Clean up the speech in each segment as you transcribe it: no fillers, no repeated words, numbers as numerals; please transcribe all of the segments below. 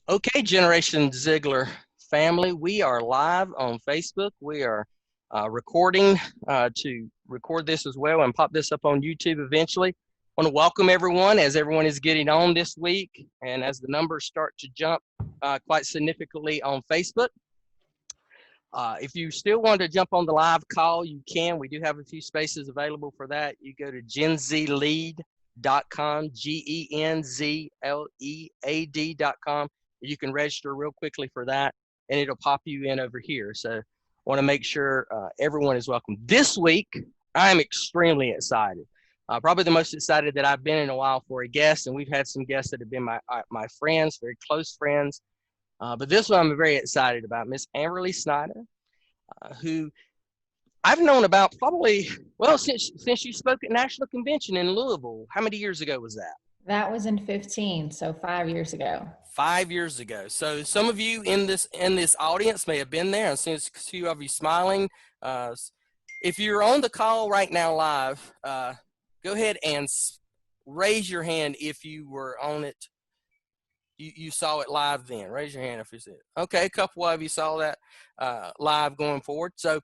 Okay, Generation Ziglar family, we are live on Facebook. We are recording to record this as well and pop this up on YouTube eventually. I want to welcome everyone as everyone is getting on this week and as the numbers start to jump quite significantly on Facebook. If you still want to jump on the live call, you can. We do have a few spaces available for that. You go to genzlead.com, GENZLEAD.com. You can register real quickly for that, and it'll pop you in over here. So I want to make sure everyone is welcome. This week, I'm extremely excited. Probably the most excited that I've been in a while for a guest, and we've had some guests that have been my friends, very close friends. But this one I'm very excited about, Miss Amberley Snyder, who I've known about probably, well, since you spoke at National Convention in Louisville. How many years ago was that? That was in 15, so 5 years ago. 5 years ago. So some of you in this audience may have been there. I've seen a few of you smiling. If you're on the call right now live, go ahead and raise your hand if you were on it. You saw it live then. Raise your hand if you see it. Okay, a couple of you saw that live going forward. So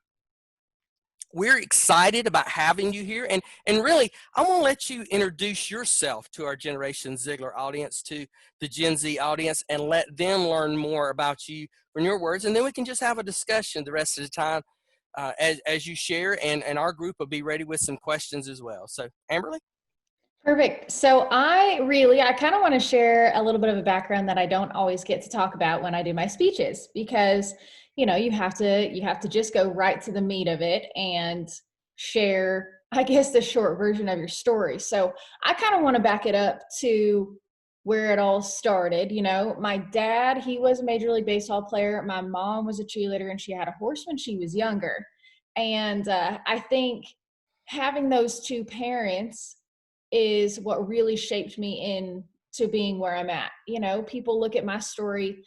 we're excited about having you here. And really, I want to let you introduce yourself to our Generation Ziglar audience, to the Gen Z audience, and let them learn more about you from your words. And then we can just have a discussion the rest of the time as you share. And our group will be ready with some questions as well. So, Amberley? Perfect. So I kind of want to share a little bit of a background that I don't always get to talk about when I do my speeches, because, you have to just go right to the meat of it and share, I guess, the short version of your story. So I kind of want to back it up to where it all started. My dad, he was a Major League Baseball player. My mom was a cheerleader, and she had a horse when she was younger. And I think having those two parents is what really shaped me into being where I'm at. People look at my story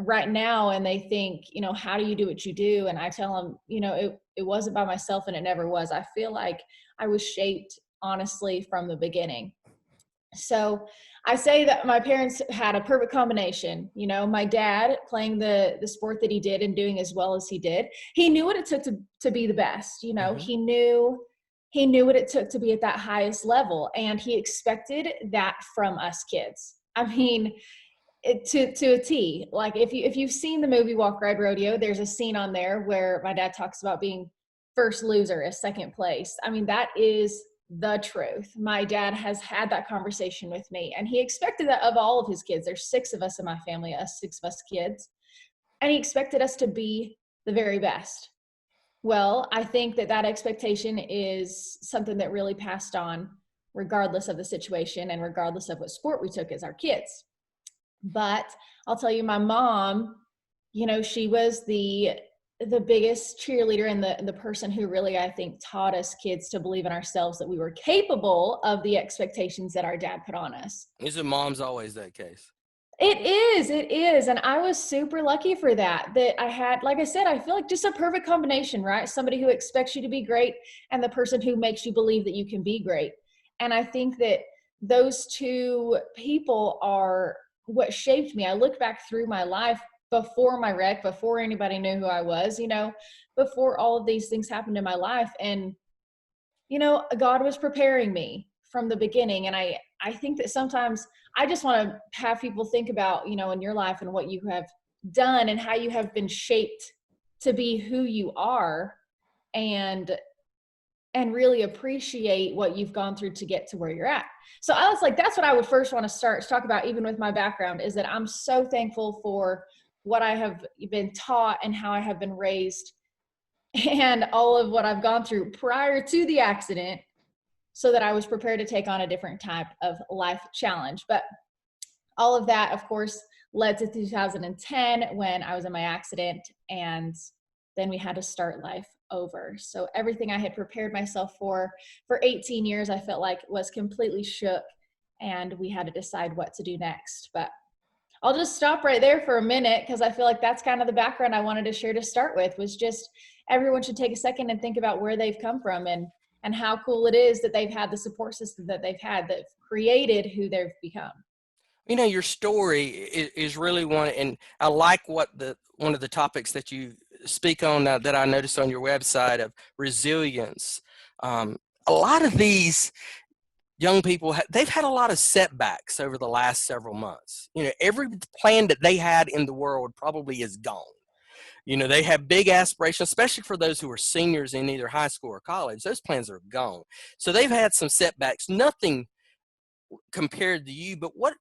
right now and they think, how do you do what you do? And I tell them, it wasn't by myself, and it never was. I feel like I was shaped, honestly, from the beginning. So I say that my parents had a perfect combination. My dad playing the sport that he did and doing as well as he did. He knew what it took to be the best. Mm-hmm. He knew what it took to be at that highest level, and he expected that from us kids. I mean, to a T. Like if you've seen the movie Walk Ride Rodeo, there's a scene on there where my dad talks about being first loser as second place. I mean, that is the truth. My dad has had that conversation with me, and he expected that of all of his kids. There's 6 of us in my family, six of us kids, and he expected us to be the very best. Well, I think that expectation is something that really passed on regardless of the situation and regardless of what sport we took as our kids. But I'll tell you, my mom, she was the biggest cheerleader and the person who really, I think, taught us kids to believe in ourselves, that we were capable of the expectations that our dad put on us. Isn't mom's always that case? It is. And I was super lucky for that I had, like I said, I feel like just a perfect combination, right? Somebody who expects you to be great and the person who makes you believe that you can be great. And I think that those two people are what shaped me. I look back through my life before my wreck, before anybody knew who I was, before all of these things happened in my life. And, God was preparing me from the beginning. And I think that sometimes I just want to have people think about, in your life and what you have done and how you have been shaped to be who you are, and really appreciate what you've gone through to get to where you're at. So I was like, that's what I would first want to start to talk about, even with my background, is that I'm so thankful for what I have been taught and how I have been raised and all of what I've gone through prior to the accident, so that I was prepared to take on a different type of life challenge. But all of that, of course, led to 2010 when I was in my accident, and then we had to start life over. So everything I had prepared myself for 18 years, I felt like was completely shook, and we had to decide what to do next. But I'll just stop right there for a minute, because I feel like that's kind of the background I wanted to share to start with, was just everyone should take a second and think about where they've come from, and how cool it is that they've had the support system that they've had that created who they've become. You know, your story is really one, and I like one of the topics that you speak on that I noticed on your website of resilience. A lot of these young people, they've had a lot of setbacks over the last several months. You know, every plan that they had in the world probably is gone. You know, they have big aspirations, especially for those who are seniors in either high school or college. Those plans are gone. So they've had some setbacks, nothing compared to you, but what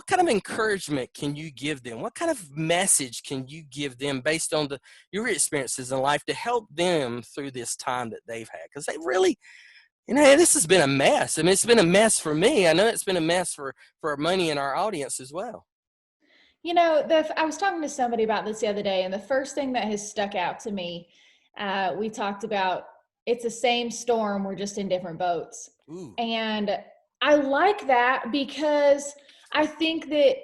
kind of encouragement can you give them? What kind of message can you give them based on your experiences in life to help them through this time that they've had? Because they really, you know, this has been a mess. I mean, it's been a mess for me. I know it's been a mess for many in our audience as well. You know, I was talking to somebody about this the other day, and the first thing that has stuck out to me, we talked about it's the same storm, we're just in different boats. Ooh, And I like that because I think that,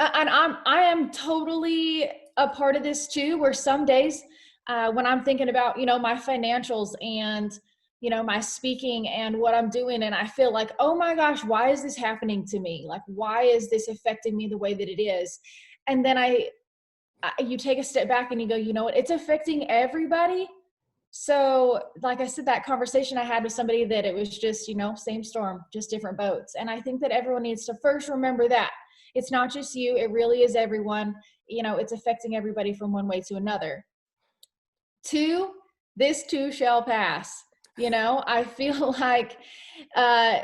and I am totally a part of this too, where some days when I'm thinking about, you know, my financials and, you know, my speaking and what I'm doing, and I feel like, oh my gosh, why is this happening to me? Like, why is this affecting me the way that it is? And then you take a step back and you go, you know what, it's affecting everybody. So, like I said, that conversation I had with somebody, that it was just, you know, same storm, just different boats. And I think that everyone needs to first remember that it's not just you, it really is everyone. You know, it's affecting everybody from one way to another. Two, this too shall pass. You know, I feel like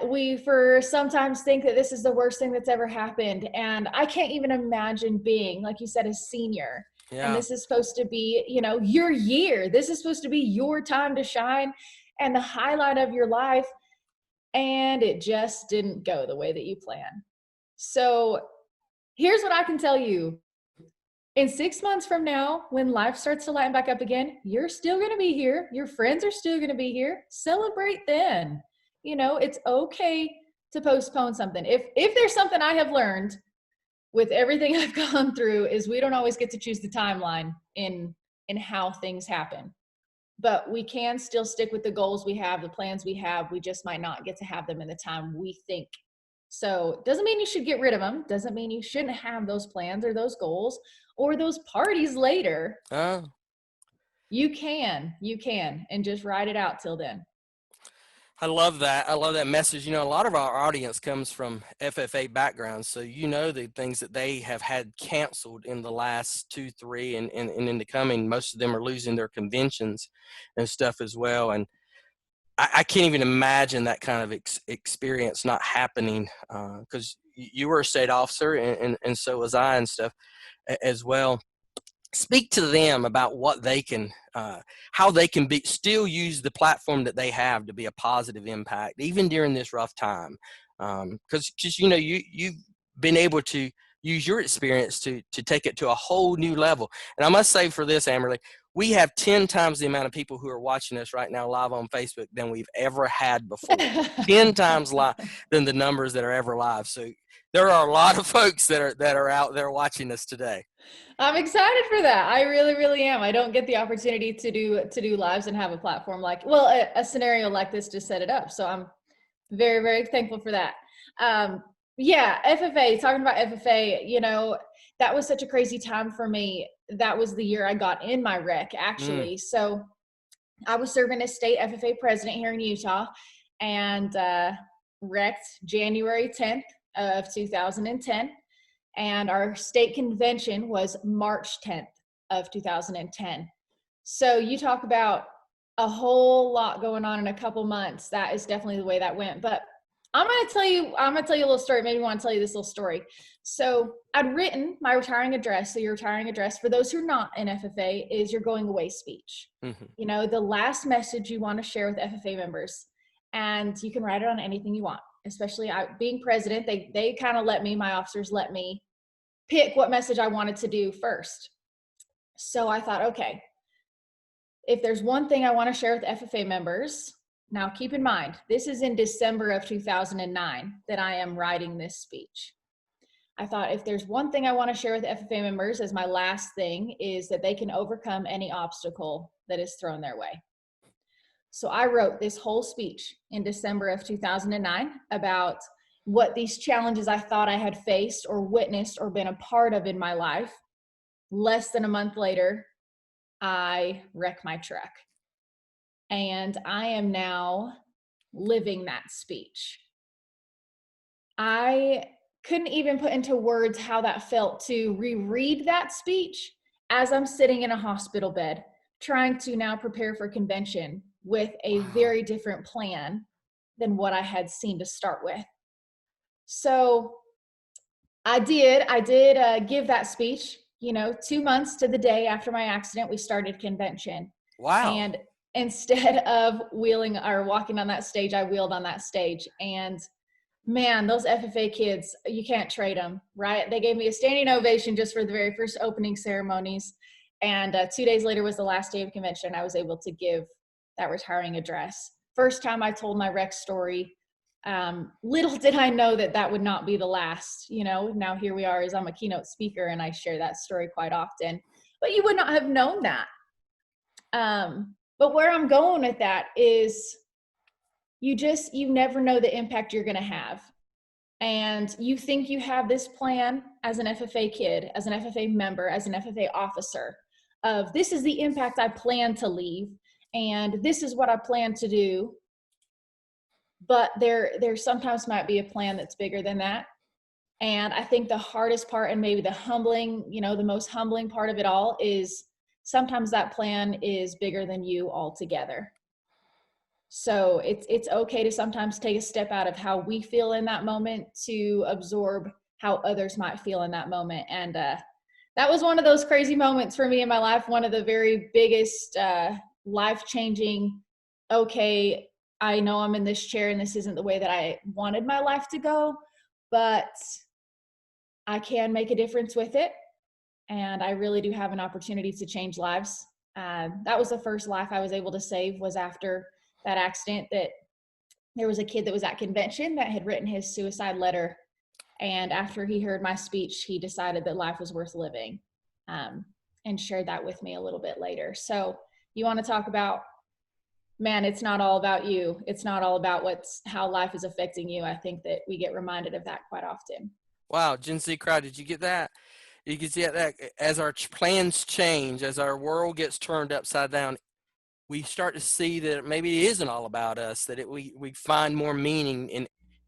we for sometimes think that this is the worst thing that's ever happened. And I can't even imagine being, like you said, a senior. And yeah. this is supposed to be, you know, your year. This is supposed to be your time to shine and the highlight of your life. And it just didn't go the way that you planned. So here's what I can tell you. In 6 months from now, when life starts to lighten back up again, you're still going to be here. Your friends are still going to be here. Celebrate then. You know, it's okay to postpone something. If there's something I have learned with everything I've gone through, is we don't always get to choose the timeline in how things happen. But we can still stick with the goals we have, the plans we have. We just might not get to have them in the time we think. So doesn't mean you should get rid of them. Doesn't mean you shouldn't have those plans or those goals or those parties later. Uh, You can, and just ride it out till then. I love that. I love that message. You know, a lot of our audience comes from FFA backgrounds, so you know the things that they have had canceled in the last 2, 3, and in the coming. Most of them are losing their conventions and stuff as well. And I can't even imagine that kind of experience not happening because you were a state officer, and so was I and stuff as well. Speak to them about what they can how they can be still use the platform that they have to be a positive impact even during this rough time, because just you know you've been able to use your experience to take it to a whole new level. And I must say for this, Amberley, we have 10 times the amount of people who are watching us right now live on Facebook than we've ever had before. 10 times live than the numbers that are ever live. So there are a lot of folks that are out there watching us today. I'm excited for that. I really, really am. I don't get the opportunity to do lives and have a platform like, well, a scenario like this to set it up. So I'm very, very thankful for that. Yeah, FFA, talking about FFA, you know, that was such a crazy time for me. That was the year I got in my rec, Mm, actually. So I was serving as state FFA president here in Utah, and wrecked January 10th of 2010. And our state convention was March 10th of 2010. So you talk about a whole lot going on in a couple months. That is definitely the way that went. But I'm going to tell you a little story. Maybe I want to tell you this little story. So I'd written my retiring address. So your retiring address, for those who are not in FFA, is your going away speech. mm-hmm. You know, the last message you want to share with FFA members. And you can write it on anything you want, especially being president. They kind of my officers let me pick what message I wanted to do first. So I thought, okay, if there's one thing I want to share with FFA members, now keep in mind, this is in December of 2009 that I am writing this speech. I thought if there's one thing I want to share with FFA members as my last thing, is that they can overcome any obstacle that is thrown their way. So I wrote this whole speech in December of 2009 about what these challenges I thought I had faced or witnessed or been a part of in my life. Less than a month later, I wreck my truck. And I am now living that speech. I couldn't even put into words how that felt to reread that speech as I'm sitting in a hospital bed, trying to now prepare for convention with a very different plan than what I had seen to start with. So I did give that speech, 2 months to the day after my accident, we started convention. Wow. And instead of wheeling or walking on that stage, I wheeled on that stage. And man, those FFA kids, you can't trade them, right? They gave me a standing ovation just for the very first opening ceremonies. And 2 days later was the last day of convention. I was able to give that retiring address. First time I told my wreck story. Little did I know that that would not be the last. Now here we are, as I'm a keynote speaker and I share that story quite often. But you would not have known that. But where I'm going with that is you never know the impact you're going to have. And you think you have this plan as an FFA kid, as an FFA member, as an FFA officer of this is the impact I plan to leave and this is what I plan to do. But there sometimes might be a plan that's bigger than that. And I think the hardest part and maybe the humbling, the most humbling part of it all is sometimes that plan is bigger than you altogether. So it's okay to sometimes take a step out of how we feel in that moment to absorb how others might feel in that moment. And that was one of those crazy moments for me in my life. One of the very biggest life-changing, okay, I know I'm in this chair and this isn't the way that I wanted my life to go, but I can make a difference with it. And I really do have an opportunity to change lives. That was the first life I was able to save, was after that accident, that there was a kid that was at convention that had written his suicide letter. And after he heard my speech, he decided that life was worth living, and shared that with me a little bit later. So you want to talk about, man, it's not all about you. It's not all about how life is affecting you. I think that we get reminded of that quite often. Wow, Gen Z crowd, did you get that? You can see that as our plans change, as our world gets turned upside down, we start to see that maybe it isn't all about us, that we find more meaning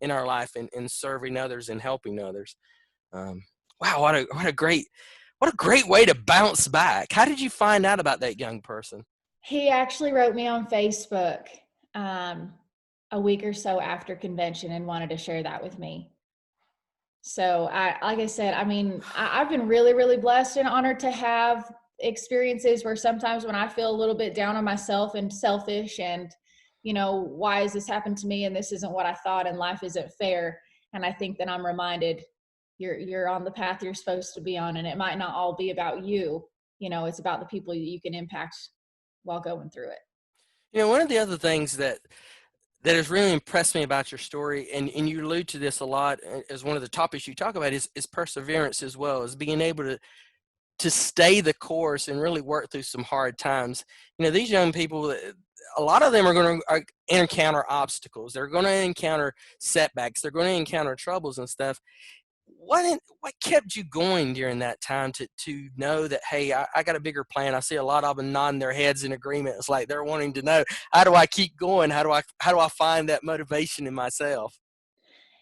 in our life in serving others and helping others. Wow, what a great way to bounce back. How did you find out about that young person? He actually wrote me on Facebook a week or so after convention and wanted to share that with me. So like I said, I've been really, really blessed and honored to have experiences where sometimes when I feel a little bit down on myself and selfish and, why has this happened to me and this isn't what I thought and life isn't fair. And I think that I'm reminded you're on the path you're supposed to be on, and it might not all be about you. It's about the people you can impact while going through it. One of the other things that has really impressed me about your story, and you allude to this a lot as one of the topics you talk about, is perseverance, as well as being able to stay the course and really work through some hard times. These young people, a lot of them are going to encounter obstacles. They're going to encounter setbacks. They're going to encounter troubles and stuff. What kept you going during that time to know that, hey, I got a bigger plan? I see a lot of them nodding their heads in agreement. It's like they're wanting to know, how do I keep going? How do I find that motivation in myself?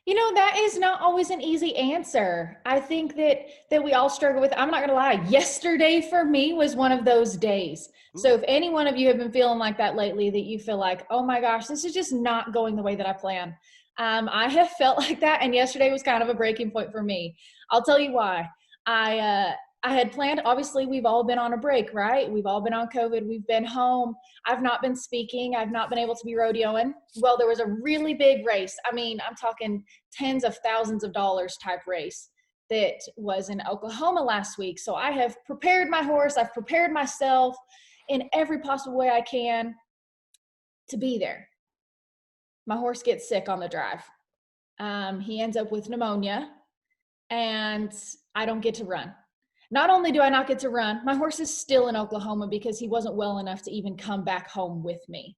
That is not always an easy answer. I think that we all struggle with. I'm not going to lie. Yesterday for me was one of those days. Ooh. So if any one of you have been feeling like that lately, that you feel like, oh my gosh, this is just not going the way that I planned. I have felt like that. And yesterday was kind of a breaking point for me. I'll tell you why. I had planned, obviously we've all been on a break, right? We've all been on COVID. We've been home. I've not been speaking. I've not been able to be rodeoing. Well, there was a really big race. I'm talking tens of thousands of dollars type race that was in Oklahoma last week. So I have prepared my horse. I've prepared myself in every possible way I can to be there. My horse gets sick on the drive. He ends up with pneumonia and I don't get to run. Not only do I not get to run, my horse is still in Oklahoma because he wasn't well enough to even come back home with me.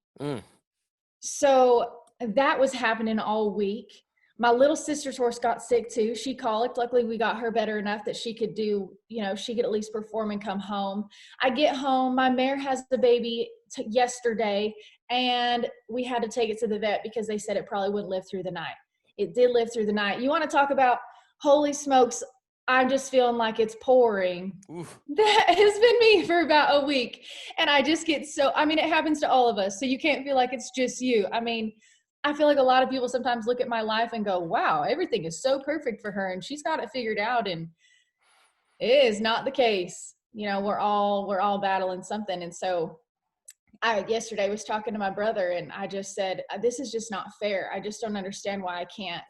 So that was happening all week. My little sister's horse got sick too. She colicked. Luckily, we got her better enough that she could do, she could at least perform and come home. I get home. My mare has the baby yesterday, and we had to take it to the vet because they said it probably wouldn't live through the night. It did live through the night. You want to talk about, holy smokes, I'm just feeling like it's pouring. Oof. That has been me for about a week. And I just get it happens to all of us. So you can't feel like it's just you. I feel like a lot of people sometimes look at my life and go, wow, everything is so perfect for her and she's got it figured out. And it is not the case. We're all battling something. And so I yesterday was talking to my brother and I just said, this is just not fair. I just don't understand why I can't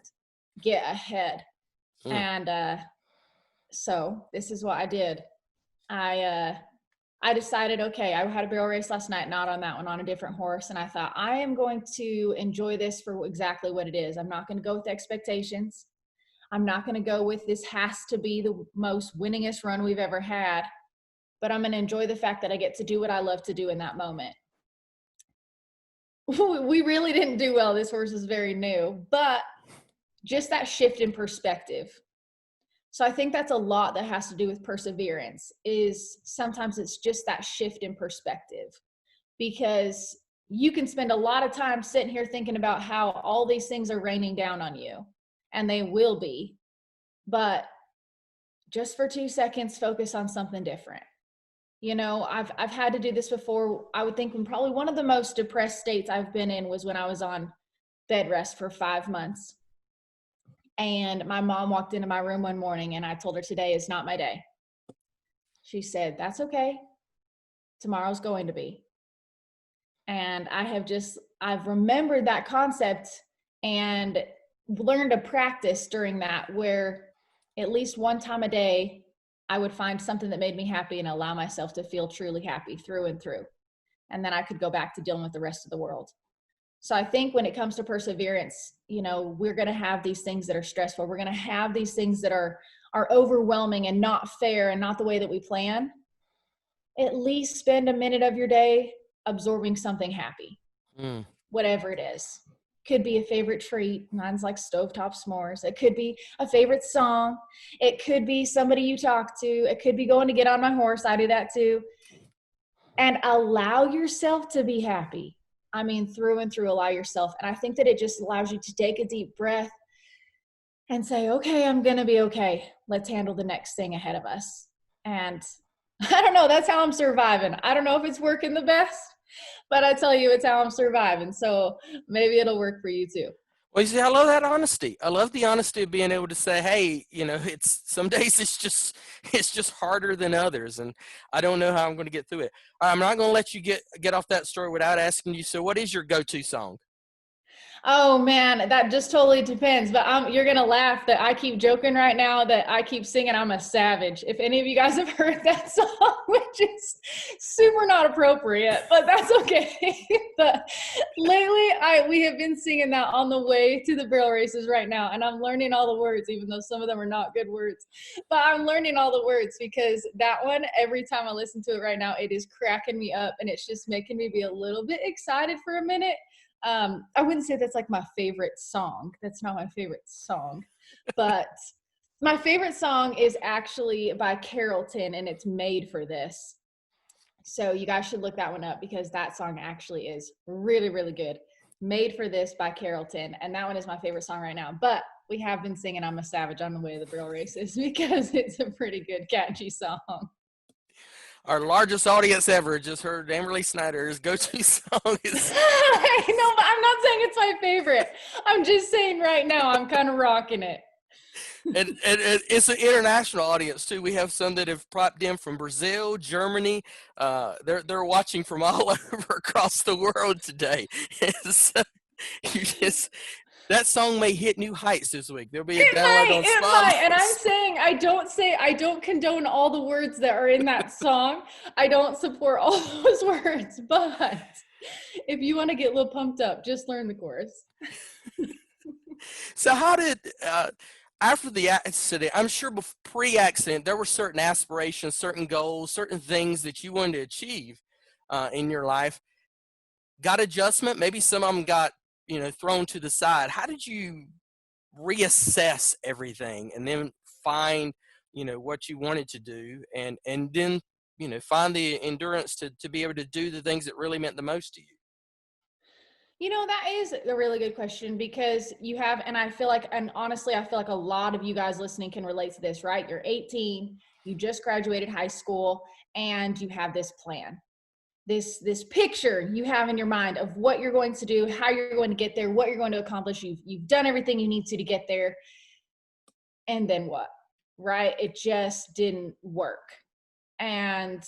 get ahead. And so this is what I did. I decided, okay, I had a barrel race last night, not on that one, on a different horse. And I thought, I am going to enjoy this for exactly what it is. I'm not going to go with expectations. I'm not going to go with this has to be the most winningest run we've ever had. But I'm going to enjoy the fact that I get to do what I love to do in that moment. We really didn't do well. This horse is very new. But just that shift in perspective. So I think that's a lot that has to do with perseverance, is sometimes it's just that shift in perspective, because you can spend a lot of time sitting here thinking about how all these things are raining down on you, and they will be, but just for 2 seconds, focus on something different. I've had to do this before. I would think probably one of the most depressed states I've been in was when I was on bed rest for 5 months. And my mom walked into my room one morning and I told her, today is not my day. She said, that's okay. Tomorrow's going to be. And I've remembered that concept and learned to practice during that, where at least one time a day, I would find something that made me happy and allow myself to feel truly happy through and through. And then I could go back to dealing with the rest of the world. So I think when it comes to perseverance, we're going to have these things that are stressful. We're going to have these things that are overwhelming and not fair and not the way that we plan. At least spend a minute of your day absorbing something happy, whatever it is. Could be a favorite treat. Mine's like stovetop s'mores. It could be a favorite song. It could be somebody you talk to. It could be going to get on my horse. I do that too. And allow yourself to be happy. Through and through, allow yourself. And I think that it just allows you to take a deep breath and say, okay, I'm going to be okay. Let's handle the next thing ahead of us. And I don't know, that's how I'm surviving. I don't know if it's working the best, but I tell you, it's how I'm surviving. So maybe it'll work for you too. Well, you see, I love that honesty. I love the honesty of being able to say, hey, it's some days it's just harder than others, and I don't know how I'm going to get through it. I'm not going to let you get off that story without asking you, so what is your go-to song? Oh man, that just totally depends. But you're gonna laugh that I keep joking right now that I keep singing I'm a savage. If any of you guys have heard that song, which is super not appropriate, but that's okay. But lately we have been singing that on the way to the barrel races right now, and I'm learning all the words, even though some of them are not good words. But I'm learning all the words because that one, every time I listen to it right now, it is cracking me up, and it's just making me be a little bit excited for a minute. I wouldn't say that's like my favorite song. That's not my favorite song, but my favorite song is actually by Carrollton, and it's Made for This. So you guys should look that one up because that song actually is really, really good. Made for This by Carrollton. And that one is my favorite song right now, but we have been singing I'm a Savage on the way to the barrel races because it's a pretty good, catchy song. Our largest audience ever just heard Amberley Snyder's go-to song. Is I know, but I'm not saying it's my favorite. I'm just saying right now I'm kind of rocking it. And it's an international audience too. We have some that have popped in from Brazil, Germany. They're watching from all over across the world today. So that song may hit new heights this week. There'll be a download on Spotify. It might. And I'm saying I don't condone all the words that are in that song. I don't support all those words, but if you want to get a little pumped up, just learn the chorus. So how did after the accident, I'm sure pre-accident, there were certain aspirations, certain goals, certain things that you wanted to achieve in your life. Got adjustment? Maybe some of them got thrown to the side. How did you reassess everything and then find, what you wanted to do, and then, find the endurance to be able to do the things that really meant the most to you? That is a really good question, because you have, and I feel like, and honestly, I feel like a lot of you guys listening can relate to this, right? You're 18, you just graduated high school, and you have this plan, this picture you have in your mind of what you're going to do, how you're going to get there, what you're going to accomplish. You've done everything you need to get there. And then what? Right? It just didn't work. And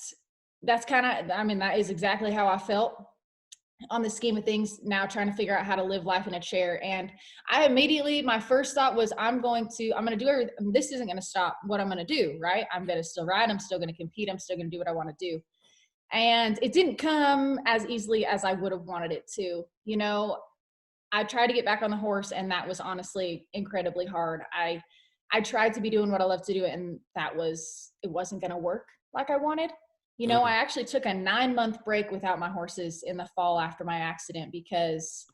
that's that is exactly how I felt on the scheme of things now, trying to figure out how to live life in a chair. And I immediately, my first thought was, I'm going to do everything. This isn't going to stop what I'm going to do, right? I'm going to still ride. I'm still going to compete. I'm still going to do what I want to do. And it didn't come as easily as I would have wanted it to. I tried to get back on the horse, and that was honestly incredibly hard. I tried to be doing what I love to do, and it wasn't going to work like I wanted. I actually took a 9-month break without my horses in the fall after my accident, because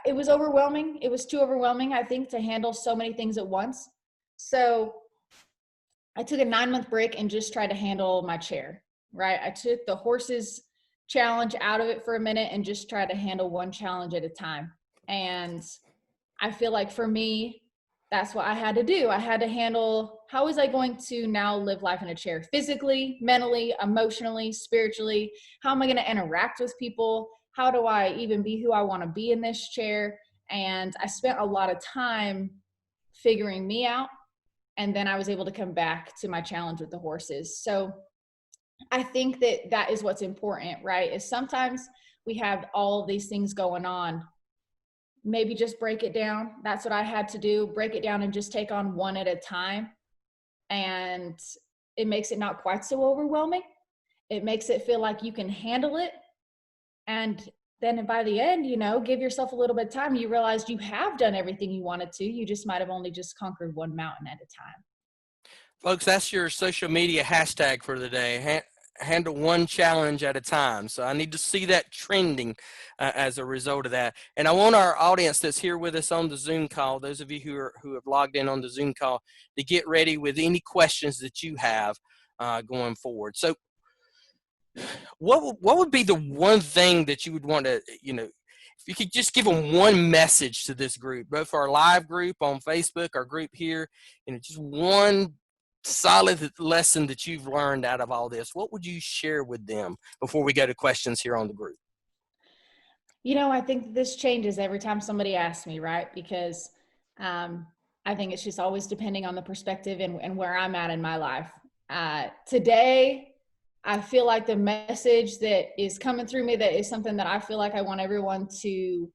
it was overwhelming. It was too overwhelming, I think, to handle so many things at once. So I took a 9-month break and just tried to handle my chair, right? I took the horses challenge out of it for a minute and just tried to handle one challenge at a time. And I feel like for me, that's what I had to do. I had to handle, how was I going to now live life in a chair? Physically, mentally, emotionally, spiritually. How am I going to interact with people? How do I even be who I want to be in this chair? And I spent a lot of time figuring me out. And then I was able to come back to my challenge with the horses. So I think that is what's important, right? Is sometimes we have all of these things going on. Maybe just break it down. That's what I had to do. Break it down and just take on one at a time. And it makes it not quite so overwhelming. It makes it feel like you can handle it. And then by the end, give yourself a little bit of time. You realized you have done everything you wanted to. You just might have only just conquered one mountain at a time. Folks, that's your social media hashtag for the day. Handle one challenge at a time. So I need to see that trending as a result of that. And I want our audience that's here with us on the Zoom call, those of you who have logged in on the Zoom call, to get ready with any questions that you have going forward. So what would be the one thing that you would want to, if you could just give them one message to this group, both our live group on Facebook, our group here, just one solid lesson that you've learned out of all this, what would you share with them before we go to questions here on the group? I think this changes every time somebody asks me, right? Because I think it's just always depending on the perspective and where I'm at in my life. Today, I feel like the message that is coming through me, that is something that I feel like I want everyone to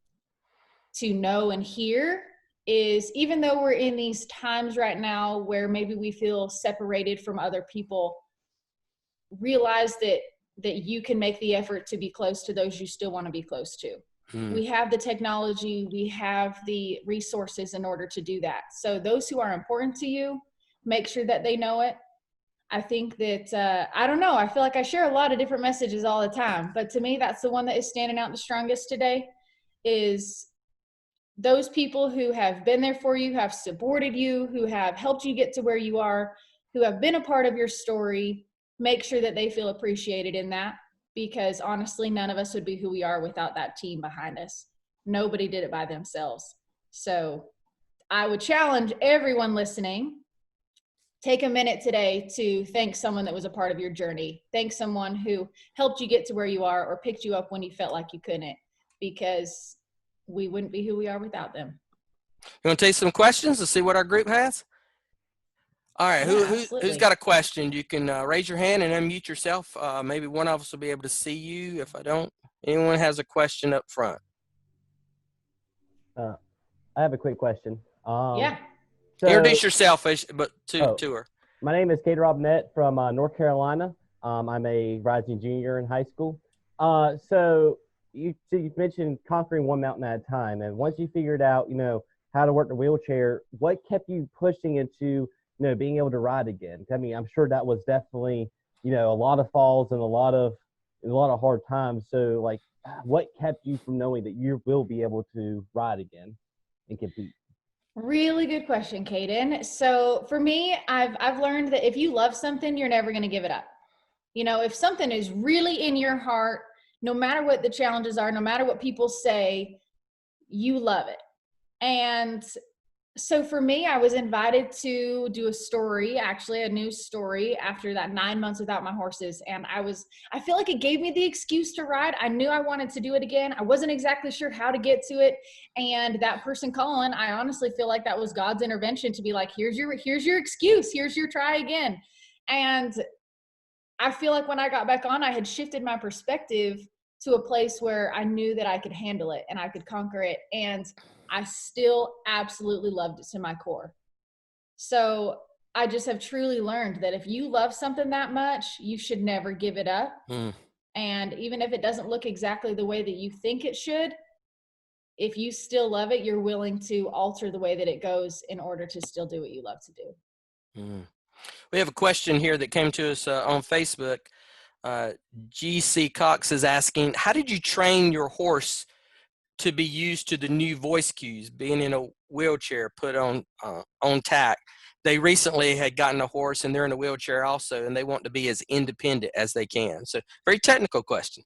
know and hear, is, even though we're in these times right now where maybe we feel separated from other people, realize that you can make the effort to be close to those you still want to be close to. We have the technology, we have the resources in order to do that. So those who are important to you, make sure that they know it. I think that, I don't know, I feel like I share a lot of different messages all the time, but to me, that's the one that is standing out the strongest today, is those people who have been there for you, have supported you, who have helped you get to where you are, who have been a part of your story. Make sure that they feel appreciated in that, because honestly, none of us would be who we are without that team behind us. Nobody did it by themselves. So I would challenge everyone listening, take a minute today to thank someone that was a part of your journey. Thank someone who helped you get to where you are or picked you up when you felt like you couldn't, because we wouldn't be who we are without them. You want to take some questions to see what our group has? All right, Yeah, who's got a question? You can raise your hand and unmute yourself. Maybe one of us will be able to see you. If I don't, anyone has a question up front? I have a quick question. Yeah. So, introduce yourself, but to her. My name is Kate Robinette from North Carolina. I'm a rising junior in high school. So you mentioned conquering one mountain at a time, and once you figured out, how to work the wheelchair, what kept you pushing into, being able to ride again? I mean, I'm sure that was definitely, a lot of falls and a lot of hard times. So, like, what kept you from knowing that you will be able to ride again and compete? Really good question, Kaden. So for me, I've learned that if you love something, you're never going to give it up. You know, if something is really in your heart, no matter what the challenges are, no matter what people say, you love it. And so for me, I was invited to do a story, actually a news story, after that 9 months without my horses. And I feel like it gave me the excuse to ride. I knew I wanted to do it again. I wasn't exactly sure how to get to it. And that person calling, I honestly feel like that was God's intervention to be like, here's your excuse. Here's your try again. And I feel like when I got back on, I had shifted my perspective to a place where I knew that I could handle it and I could conquer it. And I still absolutely loved it to my core. So I just have truly learned that if you love something that much, you should never give it up. And even if it doesn't look exactly the way that you think it should, if you still love it, you're willing to alter the way that it goes in order to still do what you love to do. We have a question here that came to us on Facebook. GC Cox is asking, how did you train your horse to be used to the new voice cues, being in a wheelchair, put on tack? They recently had gotten a horse and they're in a wheelchair also, and they want to be as independent as they can. So very technical question.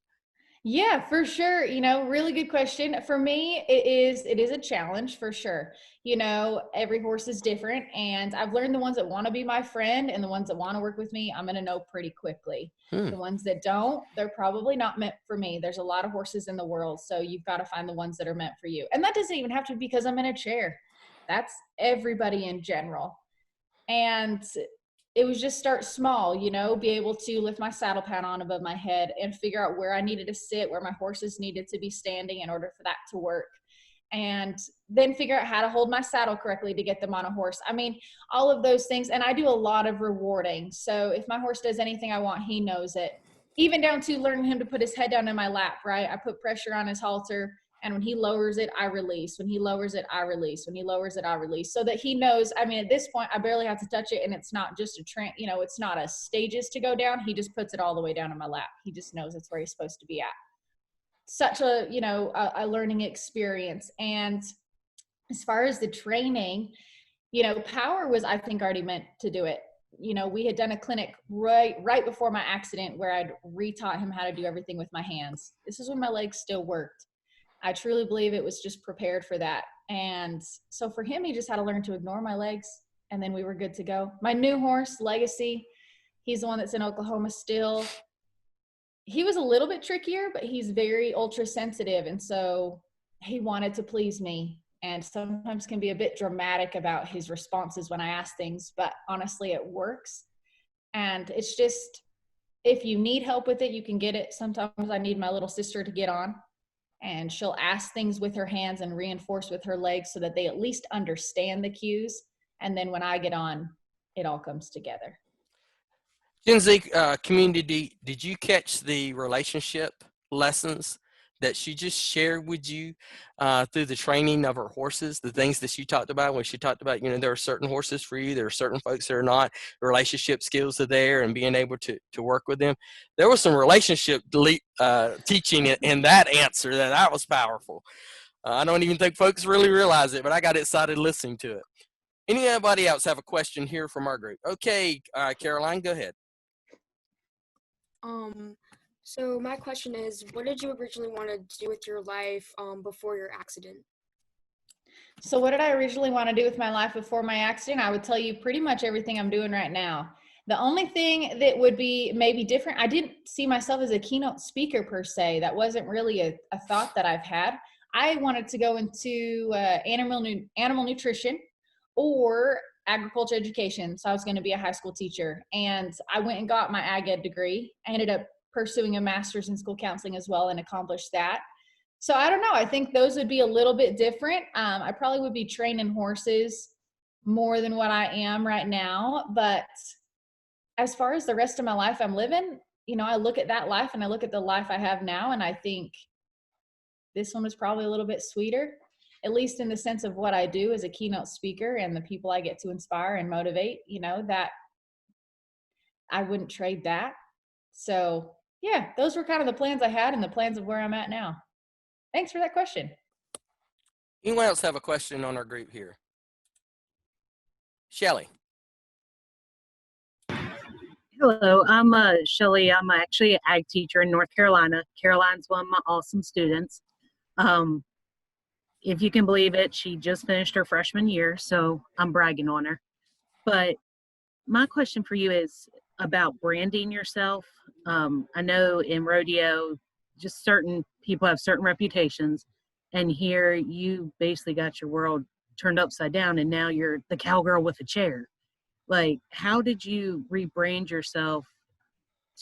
Yeah, for sure. You know, really good question. For me, it is a challenge for sure. You know, every horse is different, and I've learned the ones that want to be my friend and the ones that want to work with me, I'm going to know pretty quickly. The ones that don't, they're probably not meant for me. There's a lot of horses in the world, so you've got to find the ones that are meant for you. And that doesn't even have to be because I'm in a chair. That's everybody in general. And it was just start small, you know, be able to lift my saddle pad on above my head and figure out where I needed to sit, where my horses needed to be standing in order for that to work. And then figure out how to hold my saddle correctly to get them on a horse. I mean, all of those things. And I do a lot of rewarding. So if my horse does anything I want, he knows it. Even down to learning him to put his head down in my lap, right? I put pressure on his halter. And when he lowers it, I release. When he lowers it, I release. When he lowers it, I release. So that he knows, I mean, at this point, I barely have to touch it. And it's not just it's not a stages to go down. He just puts it all the way down in my lap. He just knows that's where he's supposed to be at. Such a learning experience. And as far as the training, Power was, I think, already meant to do it. We had done a clinic right before my accident where I'd retaught him how to do everything with my hands. This is when my legs still worked. I truly believe it was just prepared for that. And so for him, he just had to learn to ignore my legs, and then we were good to go. My new horse, Legacy, he's the one that's in Oklahoma still. He was a little bit trickier, but he's very ultra sensitive. And so he wanted to please me, and sometimes can be a bit dramatic about his responses when I ask things, but honestly, it works. And it's just, if you need help with it, you can get it. Sometimes I need my little sister to get on, and she'll ask things with her hands and reinforce with her legs so that they at least understand the cues. And then when I get on, it all comes together. Gen Z community, did you catch the relationship lessons that she just shared with you through the training of her horses, the things that she talked about when she talked about, there are certain horses for you, there are certain folks that are not, relationship skills are there, and being able to work with them. There was some relationship teaching in that answer that was powerful. I don't even think folks really realize it, but I got excited listening to it. Anybody else have a question here from our group? Okay, Caroline, go ahead. So my question is, what did you originally want to do with your life before your accident? So what did I originally want to do with my life before my accident? I would tell you pretty much everything I'm doing right now. The only thing that would be maybe different, I didn't see myself as a keynote speaker per se. That wasn't really a thought that I've had. I wanted to go into animal nutrition or agriculture education. So I was going to be a high school teacher, and I went and got my ag ed degree. I ended up pursuing a master's in school counseling as well and accomplished that. So I don't know. I think those would be a little bit different. I probably would be training horses more than what I am right now. But as far as the rest of my life I'm living, I look at that life and I look at the life I have now, and I think this one was probably a little bit sweeter, at least in the sense of what I do as a keynote speaker and the people I get to inspire and motivate, that I wouldn't trade that. So yeah, those were kind of the plans I had and the plans of where I'm at now. Thanks for that question. Anyone else have a question on our group here? Shelly. Hello, I'm Shelly. I'm actually an ag teacher in North Carolina. Caroline's one of my awesome students. Um, if you can believe it, she just finished her freshman year, so I'm bragging on her. But my question for you is about branding yourself. I know in rodeo, just certain people have certain reputations, and here you basically got your world turned upside down, and now you're the cowgirl with a chair. Like, how did you rebrand yourself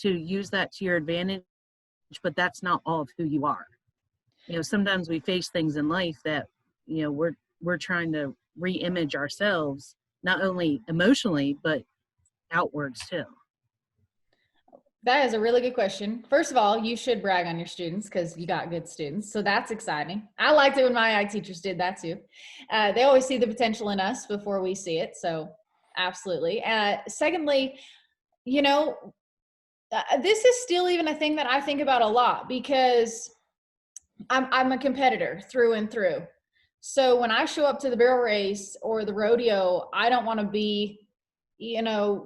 to use that to your advantage, but that's not all of who you are? Sometimes we face things in life that, we're trying to re-image ourselves, not only emotionally, but outwards too. That is a really good question. First of all, you should brag on your students because you got good students. So that's exciting. I liked it when my ag teachers did that too. They always see the potential in us before we see it. So absolutely. Secondly, this is still even a thing that I think about a lot because I'm a competitor through and through. So when I show up to the barrel race or the rodeo, I don't want to be,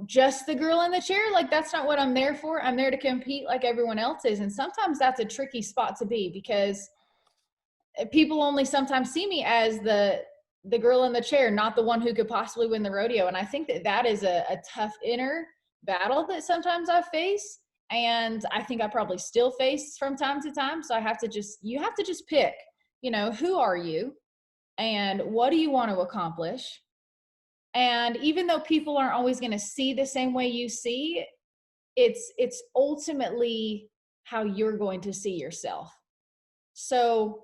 just the girl in the chair. Like, that's not what I'm there for. I'm there to compete like everyone else is. And sometimes that's a tricky spot to be because people only sometimes see me as the girl in the chair, not the one who could possibly win the rodeo. And I think that is a tough inner battle that sometimes I face. And I think I probably still face from time to time. So you have to just pick, who are you and what do you want to accomplish? And even though people aren't always going to see the same way you see, it's ultimately how you're going to see yourself. So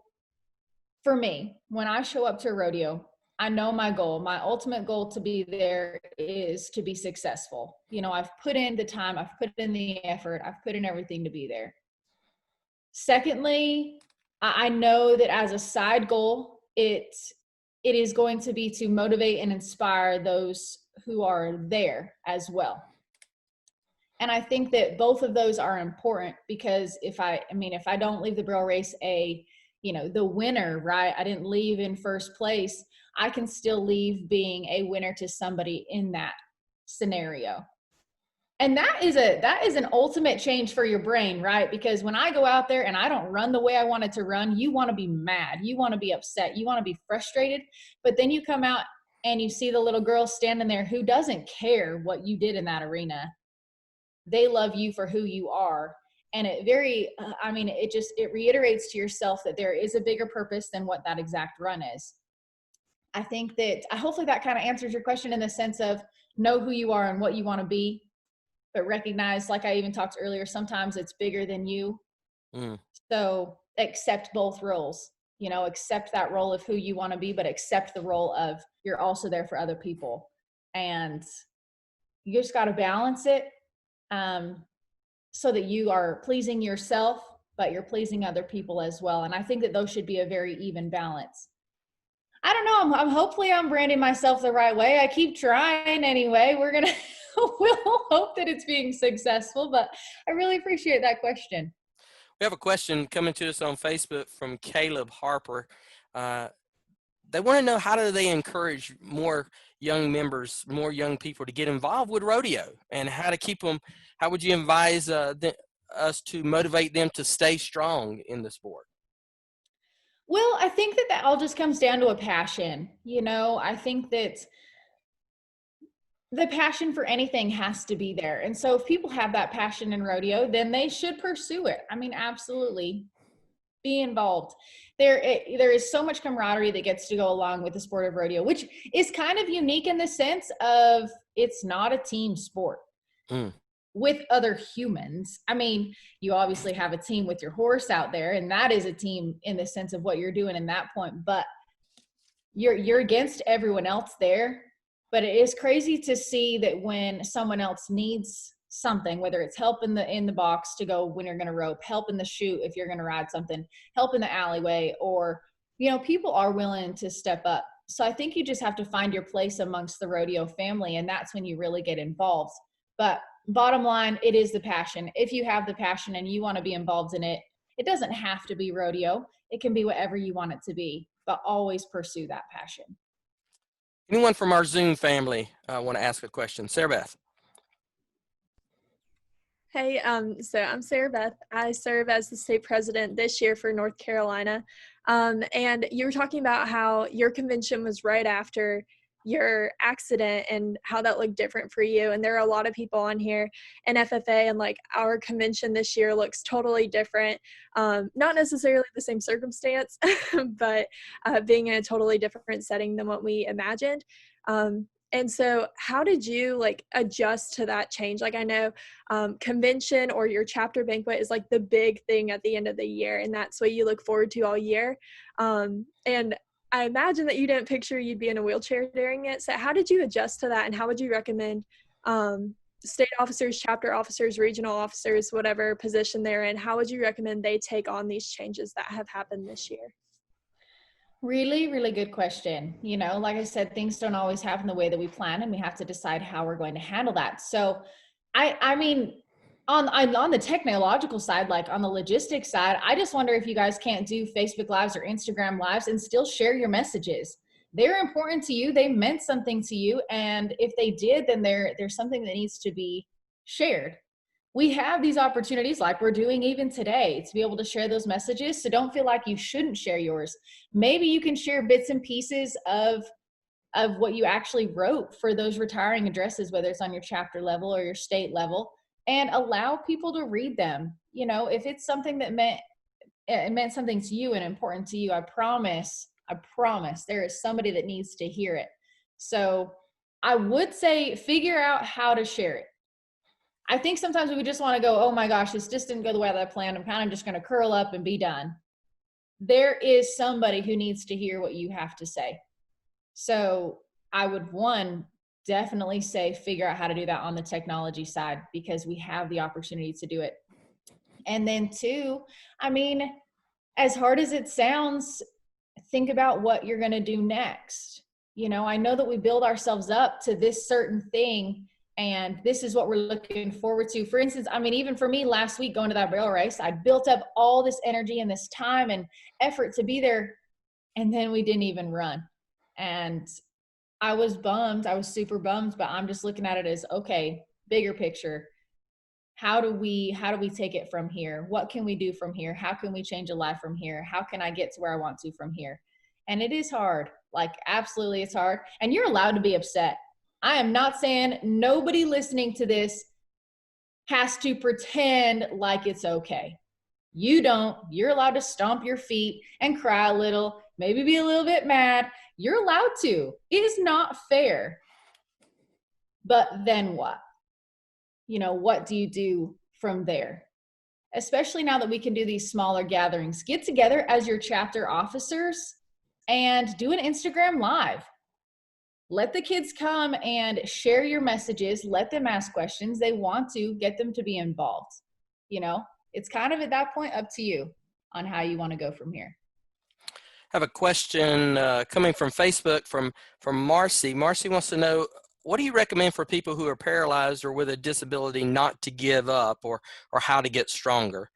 for me, when I show up to a rodeo, I know my goal. My ultimate goal to be there is to be successful. I've put in the time, I've put in the effort, I've put in everything to be there. Secondly, I know that as a side goal, it is going to be to motivate and inspire those who are there as well. And I think that both of those are important because if I don't leave the barrel race the winner, right? I didn't leave in first place. I can still leave being a winner to somebody in that scenario. And that is an ultimate change for your brain, right? Because when I go out there and I don't run the way I wanted to run, you want to be mad, you want to be upset, you want to be frustrated. But then you come out and you see the little girl standing there who doesn't care what you did in that arena. They love you for who you are. And it reiterates to yourself that there is a bigger purpose than what that exact run is. I think that hopefully that kind of answers your question in the sense of know who you are and what you want to be, but recognize, like I even talked earlier, sometimes it's bigger than you. So accept both roles, accept that role of who you want to be, but accept the role of you're also there for other people. And you just got to balance it. So that you are pleasing yourself, but you're pleasing other people as well. And I think that those should be a very even balance. I don't know. I'm hopefully I'm branding myself the right way. I keep trying anyway. We'll hope that it's being successful, but I really appreciate that question. We have a question coming to us on Facebook from Caleb Harper. They want to know, how do they encourage more young members, more young people to get involved with rodeo, and how to keep them? How would you advise us to motivate them to stay strong in the sport? Well, I think that all just comes down to a passion. I think that the passion for anything has to be there. And so if people have that passion in rodeo, then they should pursue it. Absolutely. Be involved. There is so much camaraderie that gets to go along with the sport of rodeo, which is kind of unique in the sense of it's not a team sport with other humans. You obviously have a team with your horse out there, and that is a team in the sense of what you're doing in that point, but you're against everyone else there. But it is crazy to see that when someone else needs something, whether it's help in the box to go when you're going to rope, help in the chute if you're going to ride something, help in the alleyway, or people are willing to step up. So I think you just have to find your place amongst the rodeo family, and that's when you really get involved. But bottom line, it is the passion. If you have the passion and you want to be involved in it, it doesn't have to be rodeo. It can be whatever you want it to be, but always pursue that passion. Anyone from our Zoom family want to ask a question? Sarah Beth. Hey, so I'm Sarah Beth. I serve as the state president this year for North Carolina. And you were talking about how your convention was right after your accident and how that looked different for you. And there are a lot of people on here in FFA, and like our convention this year looks totally different. Not necessarily the same circumstance, but being in a totally different setting than what we imagined. And so how did you like adjust to that change? Like I know convention or your chapter banquet is like the big thing at the end of the year, and that's what you look forward to all year. And I imagine that you didn't picture you'd be in a wheelchair during it. So how did you adjust to that, and how would you recommend state officers, chapter officers, regional officers, whatever position they're in, how would you recommend they take on these changes that have happened this year? Really, really good question. You know, like I said, things don't always happen the way that we plan, and we have to decide how we're going to handle that. So I mean, on the technological side, like on the logistics side, I just wonder if you guys can't do Facebook Lives or Instagram Lives and still share your messages. They're important to you. They meant something to you. And if they did, then there's something that needs to be shared. We have these opportunities like we're doing even today to be able to share those messages. So don't feel like you shouldn't share yours. Maybe you can share bits and pieces of what you actually wrote for those retiring addresses, whether it's on your chapter level or your state level, and allow people to read them. You know, if it's something that meant something to you and important to you, I promise there is somebody that needs to hear it. So I would say figure out how to share it. I think sometimes we just want to go, oh my gosh, this just didn't go the way that I planned. I'm kind of just going to curl up and be done. There is somebody who needs to hear what you have to say. So I would, one, definitely say figure out how to do that on the technology side, because we have the opportunity to do it. And then two, I mean, as hard as it sounds, think about what you're going to do next. You know, I know that we build ourselves up to this certain thing, and this is what we're looking forward to. For instance, I mean, even for me last week going to that rail race, I built up all this energy and this time and effort to be there, and then we didn't even run. And I was bummed. I was super bummed, but I'm just looking at it as, okay, bigger picture. How do we take it from here? What can we do from here? How can we change a life from here? How can I get to where I want to from here? And it is hard. Like, absolutely it's hard. And you're allowed to be upset. I am not saying nobody listening to this has to pretend like it's okay. You don't. You're allowed to stomp your feet and cry a little, maybe be a little bit mad. You're allowed to. It is not fair. But then what? You know, what do you do from there? Especially now that we can do these smaller gatherings. Get together as your chapter officers and do an Instagram Live. Let the kids come and share your messages. Let them ask questions. They want to get them to be involved. You know, it's kind of at that point up to you on how you want to go from here. I have a question coming from Facebook from Marcy. Marcy wants to know, what do you recommend for people who are paralyzed or with a disability not to give up, or how to get stronger?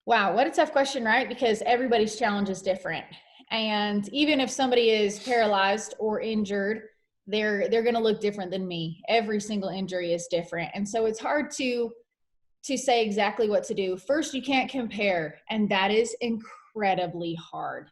Wow, what a tough question, right? Because everybody's challenge is different. And even if somebody is paralyzed or injured, they're going to look different than me. Every single injury is different. And so it's hard to say exactly what to do. First, you can't compare, and that is incredibly hard.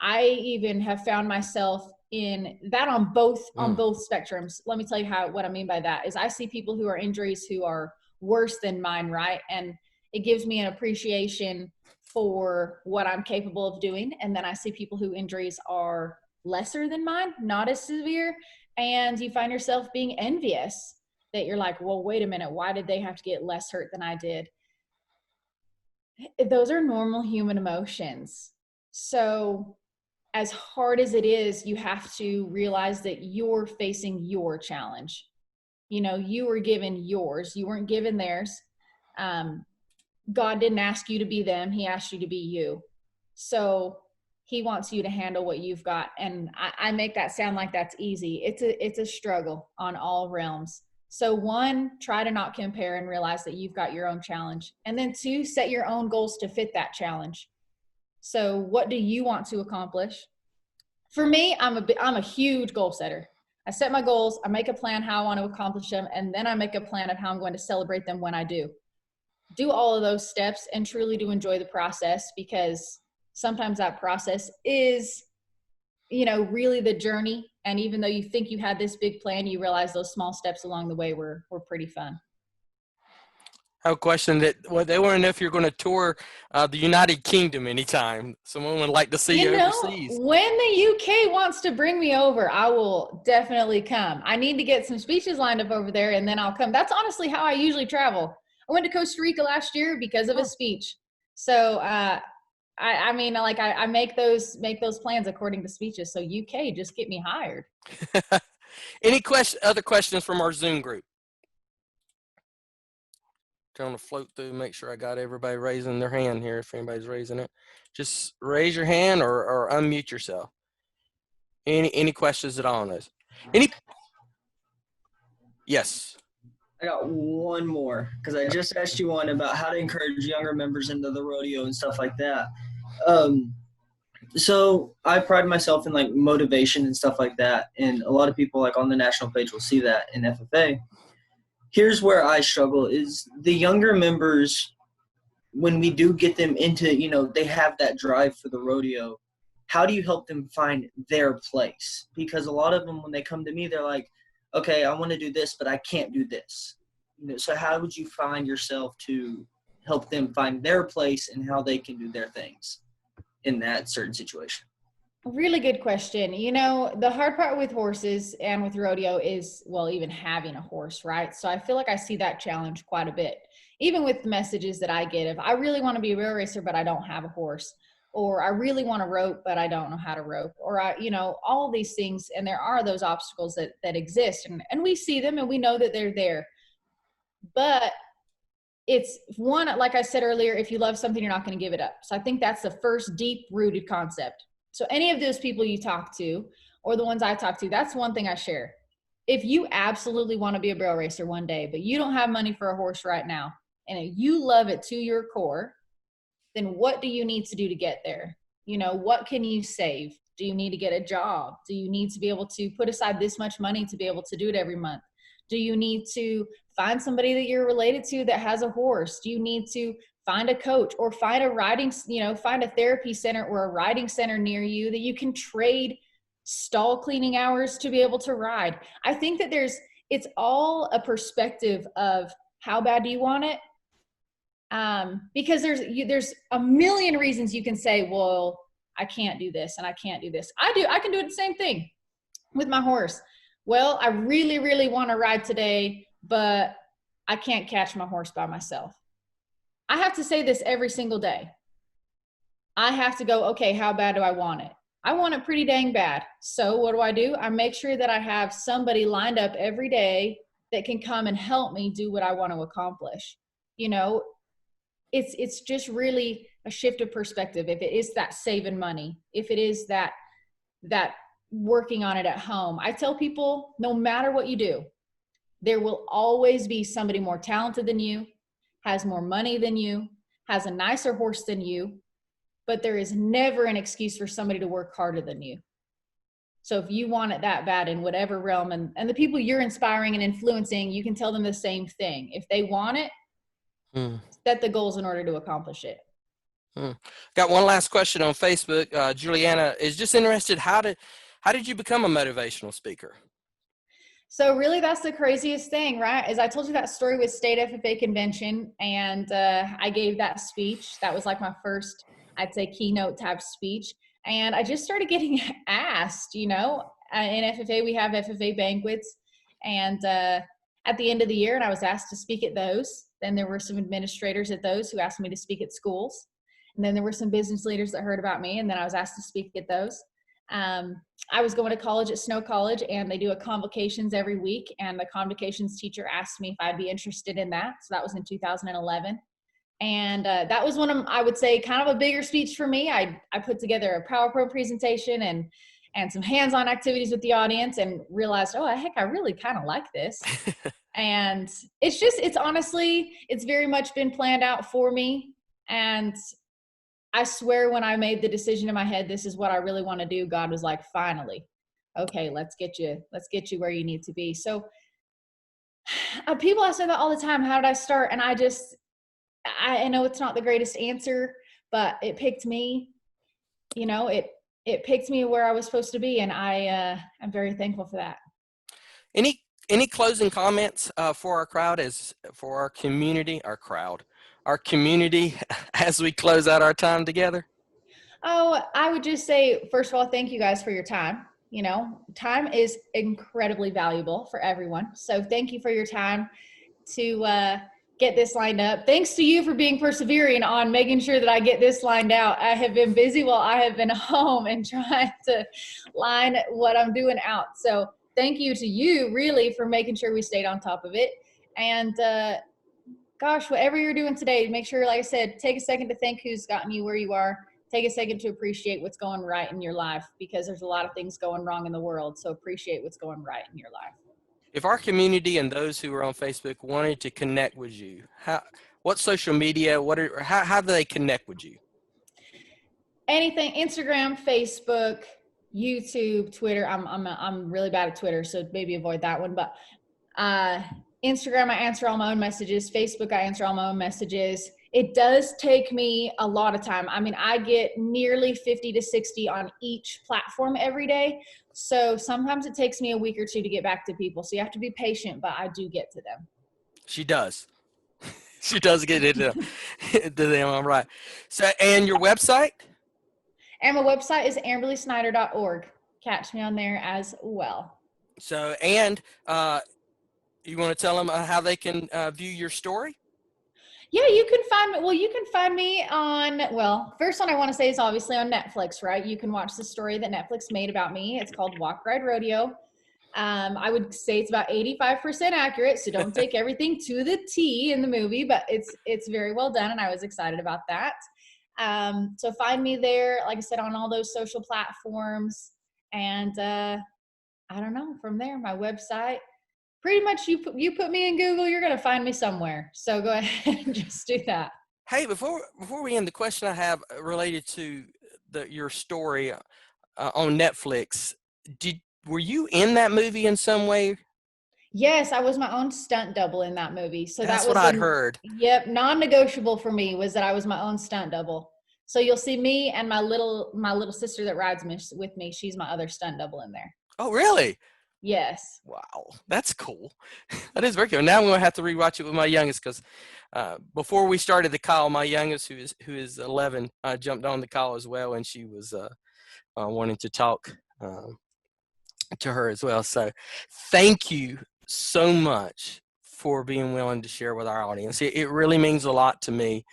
I even have found myself in that on both spectrums. Let me tell you what I mean by that is I see people who are injuries who are worse than mine, right? And it gives me an appreciation for what I'm capable of doing. And then I see people whose injuries are lesser than mine, not as severe, and you find yourself being envious that you're like, well, wait a minute, why did they have to get less hurt than I did? Those are normal human emotions. So as hard as it is, you have to realize that you're facing your challenge. You know, you were given yours, you weren't given theirs. God didn't ask you to be them, he asked you to be you. So he wants you to handle what you've got. And I make that sound like that's easy. It's a struggle on all realms. So one, try to not compare and realize that you've got your own challenge. And then two, set your own goals to fit that challenge. So what do you want to accomplish? For me, I'm a huge goal setter. I set my goals, I make a plan how I want to accomplish them, and then I make a plan of how I'm going to celebrate them when I do. Do all of those steps and truly do enjoy the process, because sometimes that process is, really the journey. And even though you think you had this big plan, you realize those small steps along the way were pretty fun. I have a question that they want to know if you're going to tour the United Kingdom anytime. Someone would like to see you overseas. When the UK wants to bring me over, I will definitely come. I need to get some speeches lined up over there, and then I'll come. That's honestly how I usually travel. I went to Costa Rica last year because of a speech. So I make those plans according to speeches. So UK, just get me hired. Any other questions from our Zoom group? Trying to float through, make sure I got everybody raising their hand here. If anybody's raising it, just raise your hand or unmute yourself. Any questions at all on this? Yes. I got one more, because I just asked you one about how to encourage younger members into the rodeo and stuff like that. So I pride myself in like motivation and stuff like that, and a lot of people like on the national page will see that in FFA. Here's where I struggle is the younger members, when we do get them into, they have that drive for the rodeo. How do you help them find their place? Because a lot of them, when they come to me, they're like, okay, I want to do this, but I can't do this. So how would you find yourself to help them find their place and how they can do their things in that certain situation? Really good question. The hard part with horses and with rodeo is, well, even having a horse, right? So I feel like I see that challenge quite a bit, even with the messages that I get of, I really want to be a rail racer, but I don't have a horse, or I really want to rope, but I don't know how to rope, or all of these things. And there are those obstacles that exist, and we see them and we know that they're there. But it's one, like I said earlier, if you love something, you're not going to give it up. So I think that's the first deep rooted concept. So any of those people you talk to, or the ones I talk to, that's one thing I share. If you absolutely want to be a barrel racer one day, but you don't have money for a horse right now, and you love it to your core, then what do you need to do to get there? What can you save? Do you need to get a job? Do you need to be able to put aside this much money to be able to do it every month? Do you need to find somebody that you're related to that has a horse? Do you need to find a coach, or find a riding, find a therapy center or a riding center near you that you can trade stall cleaning hours to be able to ride? I think that it's all a perspective of how bad do you want it? Because there's a million reasons you can say, well, I can't do this and I can't do this. I can do the same thing with my horse. Well, I really, really want to ride today, but I can't catch my horse by myself. I have to say this every single day. I have to go, okay, how bad do I want it? I want it pretty dang bad. So what do? I make sure that I have somebody lined up every day that can come and help me do what I want to accomplish. It's just really a shift of perspective. If it is that saving money, if it is that working on it at home, I tell people, no matter what you do, there will always be somebody more talented than you, has more money than you, has a nicer horse than you, but there is never an excuse for somebody to work harder than you. So if you want it that bad in whatever realm, and the people you're inspiring and influencing, you can tell them the same thing. If they want it, set the goals in order to accomplish it. Got one last question on Facebook. Juliana is just interested, how did you become a motivational speaker? So really, that's the craziest thing, right? Is I told you that story with State FFA Convention, and I gave that speech. That was like my first, I'd say, keynote type speech. And I just started getting asked, in FFA, we have FFA banquets. And at the end of the year, and I was asked to speak at those. Then there were some administrators at those who asked me to speak at schools. And then there were some business leaders that heard about me, and then I was asked to speak at those. I was going to college at Snow College, and they do a convocations every week, and the convocations teacher asked me if I'd be interested in that. So that was in 2011. And that was one of, I would say, kind of a bigger speech for me. I put together a PowerPoint presentation and some hands-on activities with the audience, and realized, oh, heck, I really kind of like this. And it's honestly, it's very much been planned out for me. And I swear when I made the decision in my head, this is what I really want to do, God was like, finally, okay, let's get you where you need to be. So people ask me that all the time. How did I start? And I know it's not the greatest answer, but it picked me, it picked me where I was supposed to be. And I'm very thankful for that. Any closing comments for our crowd, for our community, our community as we close out our time together? Oh, I would just say, first of all, thank you guys for your time. Time is incredibly valuable for everyone. So thank you for your time to get this lined up. Thanks to you for being persevering on making sure that I get this lined out. I have been busy while I have been home and trying to line what I'm doing out. So thank you to you really for making sure we stayed on top of it. And gosh, whatever you're doing today, make sure, like I said, take a second to thank who's gotten you where you are. Take a second to appreciate what's going right in your life, because there's a lot of things going wrong in the world. So appreciate what's going right in your life. If our community and those who are on Facebook wanted to connect with you, what social media, how do they connect with you? Anything, Instagram, Facebook, YouTube, Twitter. I'm really bad at Twitter, so maybe avoid that one. But Instagram, I answer all my own messages. Facebook, I answer all my own messages. It does take me a lot of time. I mean, I get nearly 50 to 60 on each platform every day. So sometimes it takes me a week or two to get back to people. So you have to be patient, but I do get to them. She does. She does get into them. I'm right. So, and your website? And my website is amberleysnyder.org. Catch me on there as well. So, and you want to tell them how they can view your story? Yeah, you can find me. Well, you can find me on, first one I want to say is obviously on Netflix, right? You can watch the story that Netflix made about me. It's called Walk, Ride, Rodeo. I would say it's about 85% accurate, so don't take everything to the T in the movie, but it's very well done, and I was excited about that. So find me there, like I said, on all those social platforms, and I don't know, from there, my website. Pretty much you put me in Google, you're going to find me somewhere. So go ahead and just do that. Hey, before we end, the question I have related to your story on Netflix, were you in that movie in some way? Yes, I was my own stunt double in that movie. So that's that was what I'd heard. Yep, non-negotiable for me was that I was my own stunt double. So you'll see me and my little sister that rides with me. She's my other stunt double in there. Oh, really? Yes. Wow, that's cool. That is very cool. Now I'm going to have to rewatch it with my youngest, because before we started the call, my youngest, who is 11, jumped on the call as well, and she was wanting to talk to her as well. So thank you so much for being willing to share with our audience. It really means a lot to me,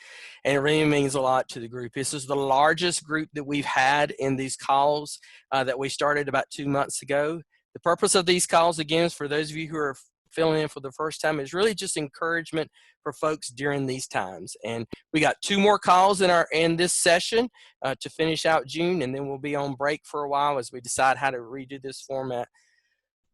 and it really means a lot to the group. This is the largest group that we've had in these calls that we started about 2 months ago. The purpose of these calls, again, is for those of you who are filling in for the first time, is really just encouragement for folks during these times. And we got 2 more calls in this session to finish out June, and then we'll be on break for a while as we decide how to redo this format.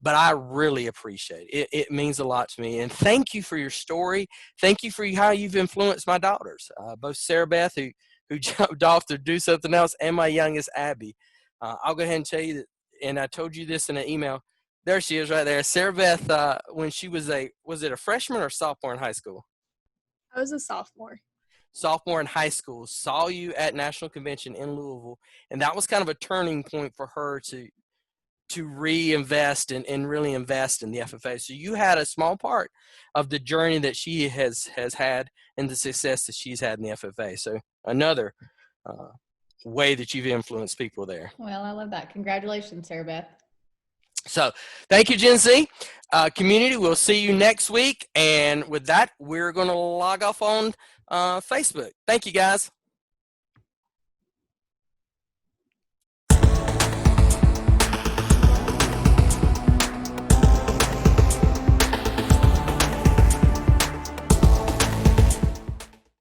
But I really appreciate it. It means a lot to me. And thank you for your story. Thank you for how you've influenced my daughters, both Sarah Beth, who jumped off to do something else, and my youngest, Abby. I'll go ahead and tell you that, and I told you this in an email. There she is right there. Sarah Beth, when she was it a freshman or sophomore in high school? I was a sophomore. Sophomore in high school, saw you at National Convention in Louisville, and that was kind of a turning point for her to reinvest and really invest in the FFA. So you had a small part of the journey that she has had and the success that she's had in the FFA. So another way that you've influenced people there. Well, I love that. Congratulations, Sarah Beth. So thank you, Gen Z. Community, we'll see you next week. And with that, we're going to log off on Facebook. Thank you, guys.